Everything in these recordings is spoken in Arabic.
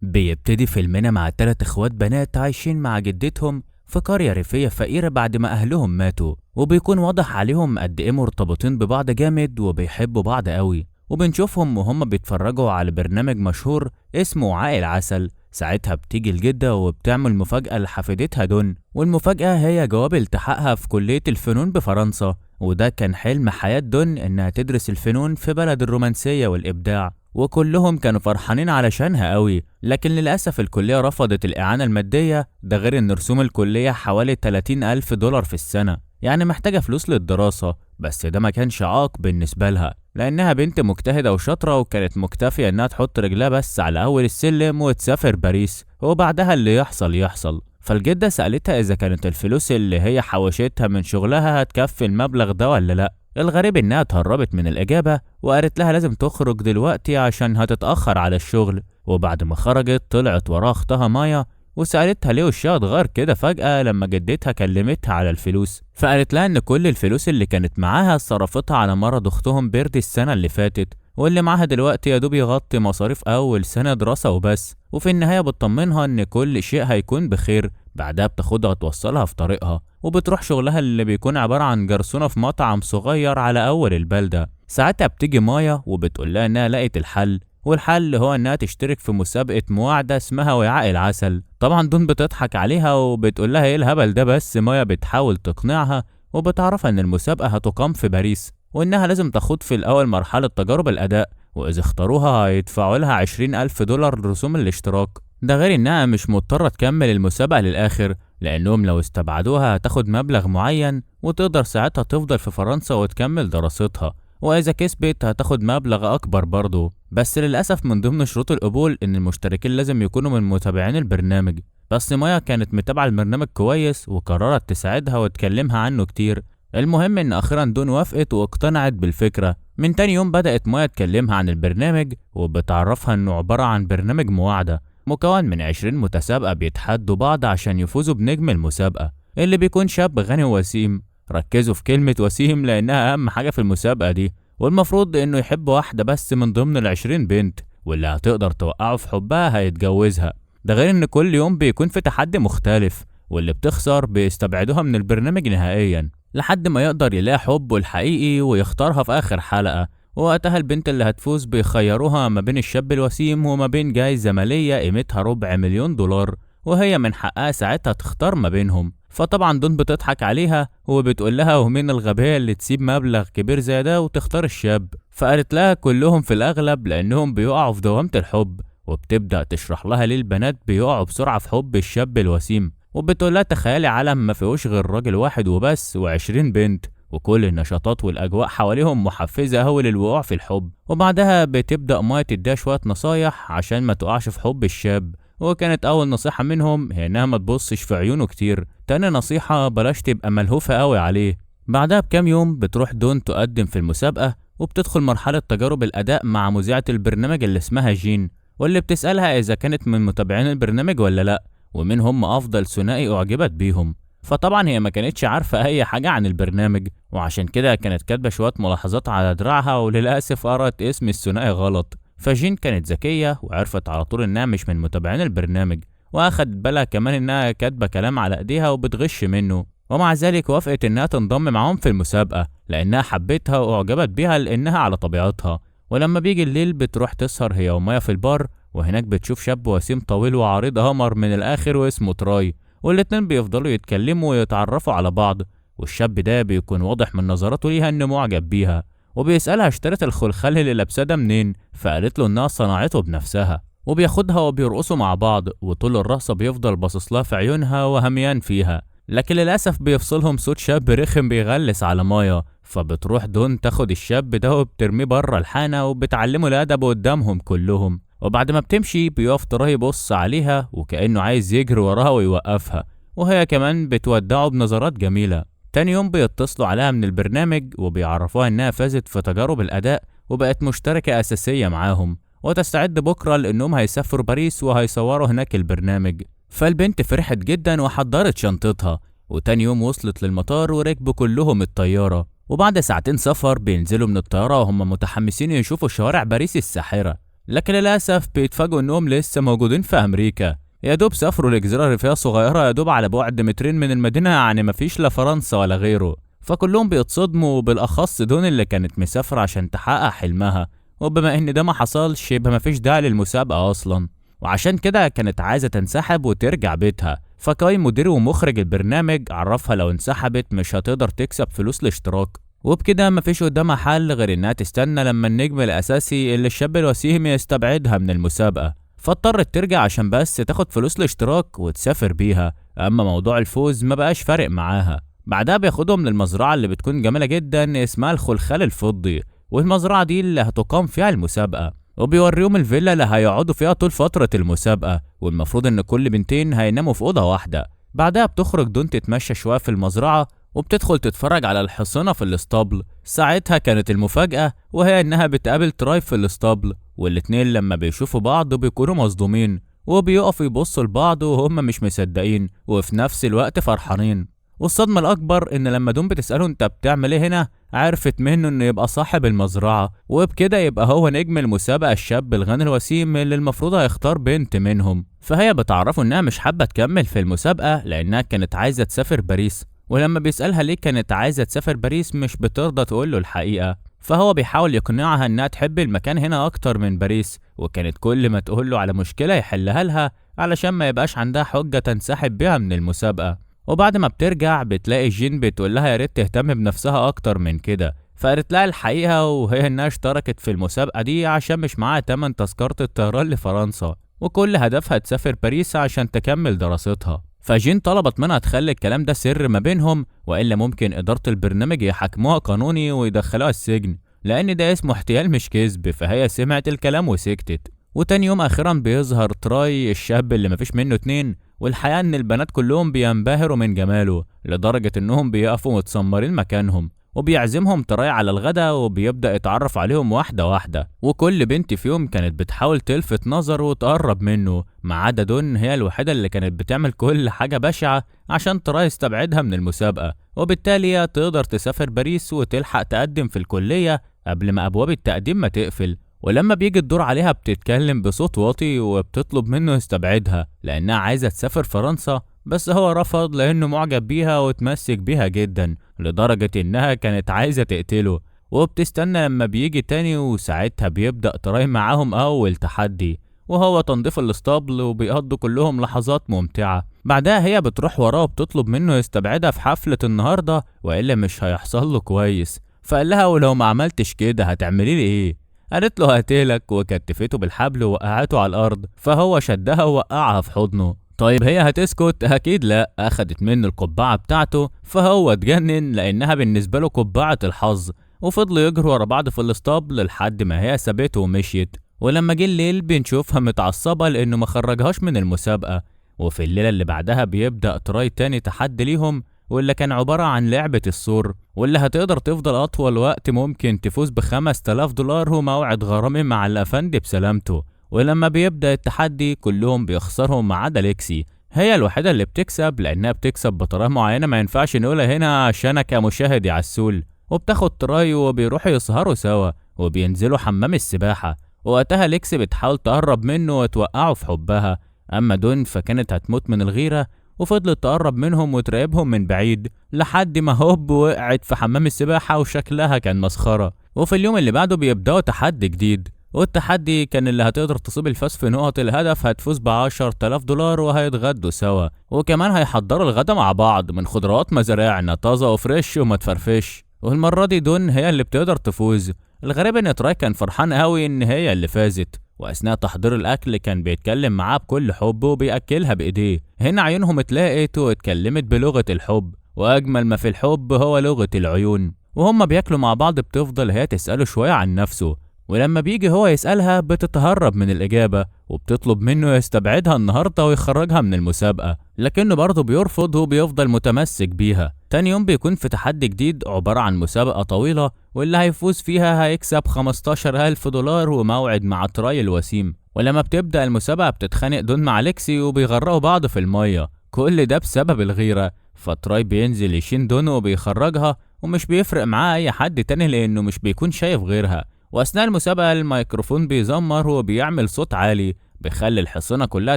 بيبتدي فيلمنا مع 3 اخوات بنات عايشين مع جدتهم في قرية ريفية فقيرة بعد ما أهلهم ماتوا، وبيكون واضح عليهم قد إيه مرتبطين ببعض جامد وبيحبوا بعض قوي. وبنشوفهم وهم بيتفرجوا على برنامج مشهور اسمه عائل عسل. ساعتها بتيجي الجدة وبتعمل مفاجأة لحفيدتها دون، والمفاجأة هي جواب التحاقها في كلية الفنون بفرنسا. وده كان حلم حياة دون إنها تدرس الفنون في بلد الرومانسية والإبداع، وكلهم كانوا فرحانين علشانها قوي. لكن للأسف الكلية رفضت الإعانة المادية، ده غير إن رسوم الكلية حوالي 30 ألف دولار في السنة، يعني محتاجة فلوس للدراسة. بس ده ما كانش عائق بالنسبة لها، لأنها بنت مجتهدة وشاطرة، وكانت مكتفية إنها تحط رجلها بس على أول السلم وتسافر باريس، وبعدها اللي يحصل يحصل. فالجدة سألتها إذا كانت الفلوس اللي هي حوشتها من شغلها هتكفي المبلغ ده ولا لأ. الغريب إنها اتهربت من الإجابة وقالت لها لازم تخرج دلوقتي عشان هتتأخر على الشغل. وبعد ما خرجت طلعت ورا أختها مايا وسألتها ليه وشها اتغير كده فجأة لما جدتها كلمتها على الفلوس. فقالت لها إن كل الفلوس اللي كانت معاها صرفتها على مرض أختهم بيردي السنة اللي فاتت، واللي معاها دلوقتي يا دوب يغطي مصاريف أول سنة دراسة وبس. وفي النهاية بتطمنها إن كل شيء هيكون بخير. بعدها بتاخدها توصلها في طريقها، وبتروح شغلها اللي بيكون عبارة عن جرسونة في مطعم صغير على أول البلدة. ساعتها بتيجي مايا وبتقول لها إنها لقت الحل، والحل هو إنها تشترك في مسابقة مواعدة اسمها وعاء العسل. طبعا دون بتضحك عليها وبتقول لها إيه الهبل ده، بس مايا بتحاول تقنعها وبتعرفها إن المسابقة هتقام في باريس، وإنها لازم تخوض في الأول مرحلة تجارب الأداء، وإذا اختاروها هيدفعوا لها 20 ألف دولار رسوم الاشتراك. ده غير إنها مش مضطرة تكمل المسابقة للآخر، لأنهم لو استبعدوها هتاخد مبلغ معين وتقدر ساعتها تفضل في فرنسا وتكمل دراستها، وإذا كسبت هتاخد مبلغ أكبر برضه. بس للأسف من ضمن شروط القبول إن المشتركين لازم يكونوا من متابعين البرنامج. بس مايا كانت متابعة المبرنامج كويس وقررت تساعدها وتكلمها عنه كتير. المهم إن أخيرا دون وافقت واقتنعت بالفكرة. من تاني يوم بدأت مايا تكلمها عن البرنامج وبتعرفها إنه عبارة عن برنامج مواعدة مكون من 20 متسابقة بيتحدوا بعض عشان يفوزوا بنجم المسابقة اللي بيكون شاب غني وسيم. ركزوا في كلمة وسيم لأنها أهم حاجة في المسابقة دي، والمفروض إنه يحب واحدة بس من ضمن ال20 بنت، واللي هتقدر توقعه في حبها هيتجوزها. ده غير إن كل يوم بيكون في تحدي مختلف، واللي بتخسر بيستبعدوها من البرنامج نهائيا لحد ما يقدر يلاقي حبه الحقيقي ويختارها في آخر حلقة. ووقتها البنت اللي هتفوز بيخيروها ما بين الشاب الوسيم وما بين جايزة مالية قيمتها 250,000,000 دولار، وهي من حقها ساعتها تختار ما بينهم. فطبعا دون بتضحك عليها وبتقول لها ومين الغبية اللي تسيب مبلغ كبير زي ده وتختار الشاب. فقالت لها كلهم في الأغلب لأنهم بيقعوا في دوامة الحب، وبتبدأ تشرح لها ليه البنات بيقعوا بسرعة في حب الشاب الوسيم. وبتقول لها تخيلي عالم ما فيهوش غير راجل واحد وبس و20 بنت، وكل النشاطات والأجواء حواليهم محفزة أوي للوقوع في الحب. وبعدها بتبدأ مايا تديها شوية نصايح عشان ما تقعش في حب الشاب. وكانت أول نصيحة منهم هي إنها ما تبصش في عيونه كتير. تاني نصيحة بلاش تبقى ملهوفة أوي عليه. بعدها بكام يوم بتروح دون تقدم في المسابقة، وبتدخل مرحلة تجارب الأداء مع مذيعة البرنامج اللي اسمها جين، واللي بتسألها إذا كانت من متابعين البرنامج ولا لأ، ومين هم أفضل ثنائي أعجبت بيهم. فطبعا هي ما كانتش عارفة أي حاجة عن البرنامج، وعشان كده كانت كاتبة شوية ملاحظات على دراعها، وللأسف قرأت اسم الثنائي غلط. فجين كانت ذكية وعرفت على طول إنها مش من متابعين البرنامج، وأخدت بالها كمان إنها كاتبة كلام على إيديها وبتغش منه. ومع ذلك وافقت إنها تنضم معاهم في المسابقة لأنها حبتها وأعجبت بيها لأنها على طبيعتها. ولما بيجي الليل بتروح تسهر هي ومايا في البار، وهناك بتشوف شاب وسيم طويل وعريض قمر من الآخر واسمه تراي، والاتنين بيفضلوا يتكلموا ويتعرفوا على بعض. والشاب ده بيكون واضح من نظراته ليها إنه معجب بيها، وبيسألها اشترت الخلخال اللي لابساه ده منين، فقالت له إنها صنعته بنفسها. وبياخدها وبيرقصوا مع بعض، وطول الرقصة بيفضل باصص لها في عيونها وهميان فيها. لكن للأسف بيفصلهم صوت شاب رخم بيغلس على مايا، فبتروح دون تاخد الشاب ده وبترميه بره الحانة وبتعلمه الأدب قدامهم كلهم. وبعد ما بتمشي بيقف تراي يبص عليها وكأنه عايز يجري وراها ويوقفها، وهي كمان بتودعه بنظرات جميلة. تاني يوم بيتصلوا عليها من البرنامج وبيعرفوها إنها فازت في تجارب الأداء وبقت مشتركة أساسية معاهم، وتستعد بكرة لأنهم هيسافروا باريس وهيصوروا هناك البرنامج. فالبنت فرحت جدا وحضرت شنطتها، وتاني يوم وصلت للمطار وركبوا كلهم الطيارة. وبعد ساعتين سفر بينزلوا من الطيارة وهم متحمسين يشوفوا شوارع باريس الساحرة، لكن للأسف بيتفاجئوا إنهم لسه موجودين في أمريكا. يا دوب سافروا لجزيرة ريفية صغيرة يا دوب على بعد مترين من المدينة، يعني مفيش لا فرنسا ولا غيره. فكلهم بيتصدموا، بالأخص دون اللي كانت مسافرة عشان تحقق حلمها، وبما إن ده ما حصلش يبقى مفيش داعي للمسابقة أصلا، وعشان كده كانت عايزة تنسحب وترجع بيتها. فكاي مدير ومخرج البرنامج عرفها لو انسحبت مش هتقدر تكسب فلوس الاشتراك، وبكده مفيش قدامها حل غير انها تستنى لما النجم الاساسي اللي الشاب الوسيم يستبعدها من المسابقة. فاضطرت ترجع عشان بس تاخد فلوس الاشتراك وتسافر بيها، اما موضوع الفوز ما بقاش فارق معاها. بعدها بياخدهم للمزرعة اللي بتكون جميلة جدا اسمها الخلخال الفضي، والمزرعة دي اللي هتقام فيها المسابقة، وبيوريهم الفيلا اللي هيقعدوا فيها طول فترة المسابقة، والمفروض ان كل بنتين هيناموا في أوضة واحدة. بعدها بتخرج دون تتمشى شوية في المزرعة، وبتدخل تتفرج على الحصنة في الاسطبل. ساعتها كانت المفاجأة وهي انها بتقابل تراي في الاسطبل، والاتنين لما بيشوفوا بعض بيكونوا مصدومين، وبيقفوا يبصوا لبعض وهم مش مصدقين وفي نفس الوقت فرحانين. والصدمة الأكبر إن لما دون بتسأله أنت بتعمل إيه هنا، عرفت منه إنه يبقى صاحب المزرعة، وبكده يبقى هو نجم المسابقة الشاب الغني الوسيم اللي المفروض هيختار بنت منهم. فهي بتعرفه إنها مش حابة تكمل في المسابقة لأنها كانت عايزة تسافر باريس، ولما بيسألها ليه كانت عايزة تسافر باريس مش بترضى تقوله الحقيقة. فهو بيحاول يقنعها إنها تحب المكان هنا أكتر من باريس، وكانت كل ما تقوله على مشكلة يحلها لها علشان ما يبقاش عندها حجة تنسحب بيها من المسابقة. وبعد ما بترجع بتلاقي جين بتقول لها يا ريت تهتم بنفسها اكتر من كده، فقالت لها الحقيقه وهي انها اشتركت في المسابقه دي عشان مش معاها تمن تذكره الطيران لفرنسا، وكل هدفها تسافر باريس عشان تكمل دراستها. فجين طلبت منها تخلي الكلام ده سر ما بينهم، والا ممكن اداره البرنامج يحاكموها قانوني ويدخلوها السجن، لان ده اسمه احتيال مش كذب. فهي سمعت الكلام وسكتت. وتاني يوم اخيرا بيظهر تراي الشاب اللي مفيش منه اتنين، والحقيقة ان البنات كلهم بينبهروا من جماله لدرجة انهم بيقفوا متسمرين مكانهم، وبيعزمهم تراي على الغدا وبيبدأ يتعرف عليهم واحدة واحدة، وكل بنت فيهم كانت بتحاول تلفت نظره وتقرب منه، ما عدا دون هي الوحيدة اللي كانت بتعمل كل حاجة بشعة عشان تراي يستبعدها من المسابقة، وبالتالي تقدر تسافر باريس وتلحق تقدم في الكلية قبل ما أبواب التقديم ما تقفل. ولما بيجي الدور عليها بتتكلم بصوت واطي وبتطلب منه يستبعدها لأنها عايزة تسافر فرنسا، بس هو رفض لأنه معجب بيها وتمسك بيها جدا لدرجة إنها كانت عايزة تقتله. وبتستنى لما بيجي تاني، وساعتها بيبدأ تراي معاهم أول تحدي وهو تنظيف الاسطبل، وبيقضوا كلهم لحظات ممتعة. بعدها هي بتروح وراه وبتطلب منه يستبعدها في حفلة النهاردة وإلا مش هيحصل له كويس. فقال لها ولو ما عملتش كده هتعملي لي إيه؟ قالت له هقتلك، وكتفته بالحبل ووقعته على الارض، فهو شدها ووقعها في حضنه. طيب هي هتسكت؟ اكيد لا، اخدت منه القبعه بتاعته، فهو اتجنن لانها بالنسبه له قبعه الحظ، وفضلوا يجروا ورا بعض في الاسطبل لحد ما هي سابته ومشيت. ولما جه الليل بنشوفها متعصبه لانه ما خرجهاش من المسابقه. وفي الليله اللي بعدها بيبدا تراي تاني تحدي ليهم، واللي كان عبارة عن لعبة السور، واللي هتقدر تفضل أطول وقت ممكن تفوز ب5000 دولار وموعد غرامي مع الأفندي بسلامته. ولما بيبدأ التحدي كلهم بيخسروا ما عدا ليكسي، هي الوحيدة اللي بتكسب لأنها بتكسب بطريقة معينة ما ينفعش نقولها هنا عشان كمشاهد يعسول. وبتاخد تراي وبيروحوا يسهروا سوا وبينزلوا حمام السباحة، وقتها ليكسي بتحاول تقرب منه وتوقعه في حبها، أما دون فكانت هتموت من الغيرة وفضلت تقرب منهم وتراقبهم من بعيد لحد ما هوب وقعت في حمام السباحة وشكلها كان مسخرة. وفي اليوم اللي بعده بيبدأوا تحدي جديد، والتحدي كان اللي هتقدر تصيب الفاس في نقط الهدف هتفوز ب10,000 دولار وهيتغدوا سوا، وكمان هيحضروا الغدا مع بعض من خضروات مزارعنا طازة وفريش وما تفرفش. والمرة دي دون هي اللي بتقدر تفوز. الغريب ان تراي كان فرحان قوي ان هي اللي فازت، واثناء تحضير الاكل كان بيتكلم معاه بكل حب وبياكلها بايديه. هنا عيونهم اتلاقت واتكلمت بلغه الحب، واجمل ما في الحب هو لغه العيون. وهم بياكلوا مع بعض بتفضل هي تساله شويه عن نفسه، ولما بيجي هو يسالها بتتهرب من الاجابه وبتطلب منه يستبعدها النهارده ويخرجها من المسابقه، لكنه برضه بيرفض وبيفضل متمسك بيها. تاني يوم بيكون في تحدي جديد عبارة عن مسابقة طويلة، واللي هيفوز فيها هيكسب 15,000 دولار وموعد مع تراي الوسيم. ولما بتبدأ المسابقة بتتخانق دون مع ليكسي وبيغرقوا بعض في المية، كل ده بسبب الغيرة. فتراي بينزل يشين دون وبيخرجها، ومش بيفرق معاه أي حد تاني لأنه مش بيكون شايف غيرها، وأثناء المسابقة الميكروفون بيزمر وبيعمل صوت عالي بيخلي الحصنة كلها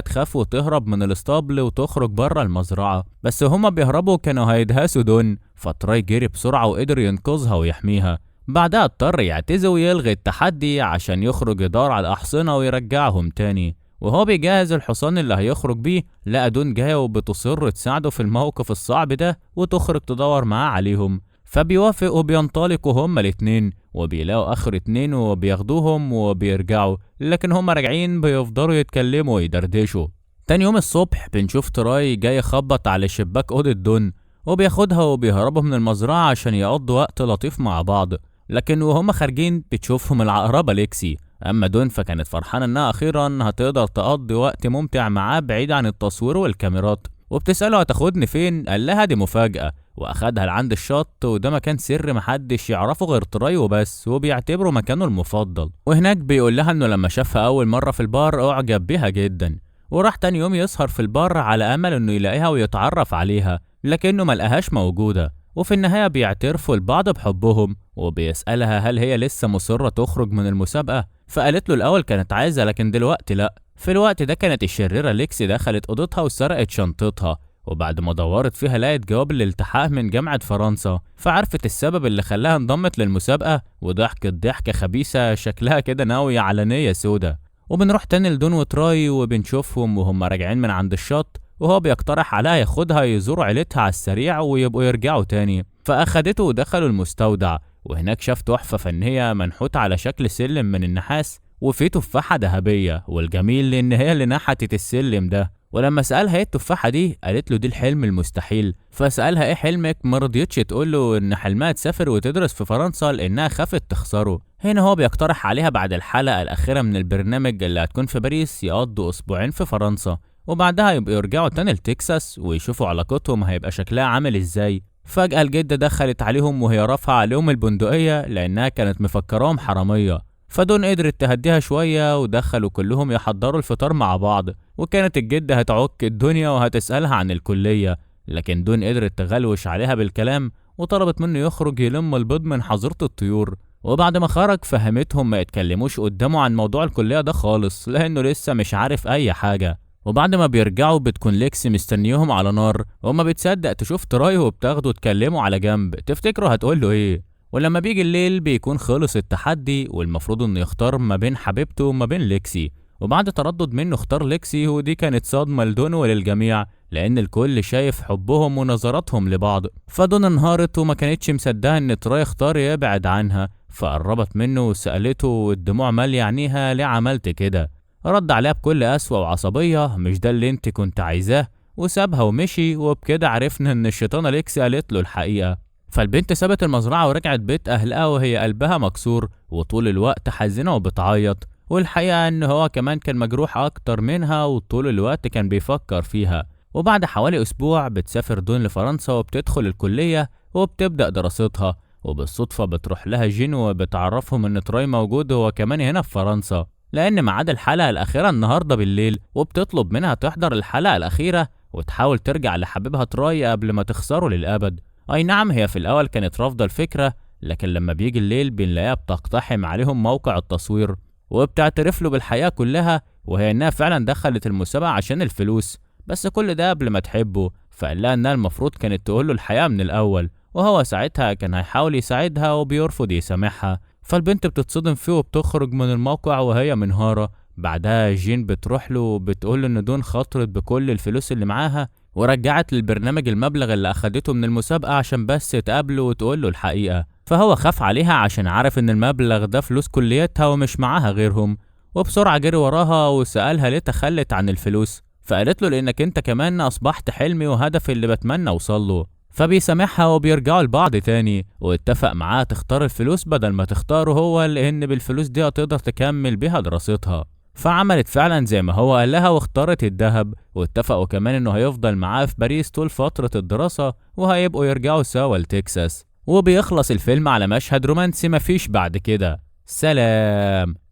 تخاف وتهرب من الاسطبل وتخرج بره المزرعة، بس هما بيهربوا كانوا هيدهسوا دون، فتراي جري بسرعة وقدر ينقذها ويحميها. بعدها اضطر يعتذر ويلغي التحدي عشان يخرج يدور على الأحصنة ويرجعهم تاني. وهو بيجهز الحصان اللي هيخرج بيه لقى دون جاية وبتصر تساعده في الموقف الصعب ده وتخرج تدور معاه عليهم، فبيوافق وبينطلقوا هما الاتنين وبيلاقوا آخر اتنين وبياخدوهم وبيرجعوا، لكن هما راجعين بيفضلوا يتكلموا ويدردشوا. تاني يوم الصبح بنشوف تراي جاي يخبط على شباك أوضة دون وبياخدها وبيهربوا من المزرعة عشان يقضوا وقت لطيف مع بعض، لكن وهما خارجين بتشوفهم العقربة ليكسي. أما دون فكانت فرحانة إنها أخيرا هتقدر تقضي وقت ممتع معاه بعيد عن التصوير والكاميرات، وبتسأله هتاخدني فين؟ قال لها دي مفاجأة، وأخدها لعند الشط، وده مكان سر محدش يعرفه غير تراي وبس، وبيعتبره مكانه المفضل. وهناك بيقول لها إنه لما شافها أول مرة في البار أعجب بيها جدا، وراح تاني يوم يسهر في البار على أمل إنه يلاقيها ويتعرف عليها، لكنه ملقاهاش موجودة. وفي النهاية بيعترفوا البعض بحبهم، وبيسألها هل هي لسه مصرة تخرج من المسابقة، فقالت له الأول كانت عايزة لكن دلوقتي لأ. في الوقت ده كانت الشريرة ليكسي دخلت أوضتها وسرقت شنطتها، وبعد ما دورت فيها لقت جواب الالتحاق من جامعة فرنسا، فعرفت السبب اللي خلاها انضمت للمسابقة وضحكت ضحكة خبيثة شكلها كده ناوية على نية سودا. وبنروح تاني لدون وتراي وبنشوفهم وهم راجعين من عند الشط، وهو بيقترح عليها ياخدها يزوروا عيلتها على السريع ويبقوا يرجعوا تاني، فأخدته ودخلوا المستودع، وهناك شاف تحفة فنية منحوتة على شكل سلم من النحاس وفيه تفاحة ذهبية، والجميل إن هي اللي نحتت السلم ده. ولما سألها ايه التفاحة دي قالت له دي الحلم المستحيل، فسألها ايه حلمك، مرضيتش تقول له ان حلمها تسافر وتدرس في فرنسا لانها خافت تخسره. هنا هو بيقترح عليها بعد الحلقة الأخيرة من البرنامج اللي هتكون في باريس يقضوا أسبوعين في فرنسا، وبعدها يبقوا يرجعوا تاني لتكساس ويشوفوا علاقتهم هيبقى شكلها عامل ازاي. فجأة الجدة دخلت عليهم وهي رافعة عليهم البندقية لأنها كانت مفكراهم حرامية، فدون قدرت تهديها شوية ودخلوا كلهم يحضروا الفطار مع بعض. وكانت الجدة هتعك الدنيا وهتسألها عن الكلية، لكن دون قدرت تغلوش عليها بالكلام وطلبت منه يخرج يلم البيض من حظيرة الطيور. وبعد ما خرج فهمتهم ما يتكلموش قدامه عن موضوع الكلية ده خالص لأنه لسه مش عارف أي حاجة. وبعد ما بيرجعوا بتكون ليكسي مستنيهم على نار وما بتصدق تشوف تراي وبتاخده تكلمه على جنب، تفتكروا هتقوله ايه؟ ولما بيجي الليل بيكون خلص التحدي والمفروض انه يختار ما بين حبيبته وما بين ليكسي، وبعد تردد منه اختار ليكسي، ودي كانت صدمة لدون وللجميع لان الكل شايف حبهم ونظراتهم لبعض. فدون انهارت وما كانتش مصدقة ان تراي اختار يبعد عنها، فقربت منه وسألته والدموع مالية عينيها ليه عملت كده. رد عليها بكل قسوة وعصبية مش ده اللي انت كنت عايزاه، وسابها ومشي. وبكده عرفنا ان الشيطانة ليكسي قالت له الحقيقة. فالبنت سابت المزرعة ورجعت بيت أهلها وهي قلبها مكسور وطول الوقت حزينة وبتعيط، والحقيقة إن هو كمان كان مجروح أكتر منها وطول الوقت كان بيفكر فيها. وبعد حوالي أسبوع بتسافر دون لفرنسا وبتدخل الكلية وبتبدأ دراستها، وبالصدفة بتروح لها جين وبتعرفهم إن تراي موجود هو كمان هنا في فرنسا لأن ميعاد الحلقة الأخيرة النهاردة بالليل، وبتطلب منها تحضر الحلقة الأخيرة وتحاول ترجع لحبيبها تراي قبل ما تخسره للأبد. أي نعم هي في الأول كانت رافضة الفكرة، لكن لما بيجي الليل بنلاقيها بتقتحم عليهم موقع التصوير وبتعترف له بالحقيقة كلها، وهي إنها فعلا دخلت المسابقة عشان الفلوس، بس كل ده قبل ما تحبه. فقال لها إنها المفروض كانت تقول له الحقيقة من الأول، وهو ساعتها كان هيحاول يساعدها وبيرفض يسامحها. فالبنت بتتصدم فيه وبتخرج من الموقع وهي منهارة. بعدها جين بتروح له وبتقول له إن دون خاطرت بكل الفلوس اللي معاها ورجعت للبرنامج المبلغ اللي أخدته من المسابقة عشان بس تقابله وتقول له الحقيقة. فهو خاف عليها عشان عارف إن المبلغ ده فلوس كليتها ومش معاها غيرهم، وبسرعة جري وراها وسألها ليه تخلت عن الفلوس، فقالت له لأنك أنت كمان أصبحت حلمي وهدفي اللي بتمنى أوصله. فبيسامحها وبيرجعوا لبعض تاني، واتفق معاها تختار الفلوس بدل ما تختاره هو لأن بالفلوس دي هتقدر تكمل بيها دراستها. فعملت فعلا زي ما هو قال لها واختارت الذهب، واتفقوا كمان انه هيفضل معاه في باريس طول فترة الدراسة وهيبقوا يرجعوا سوا لتكساس. وبيخلص الفيلم على مشهد رومانسي مفيش بعد كده. سلام.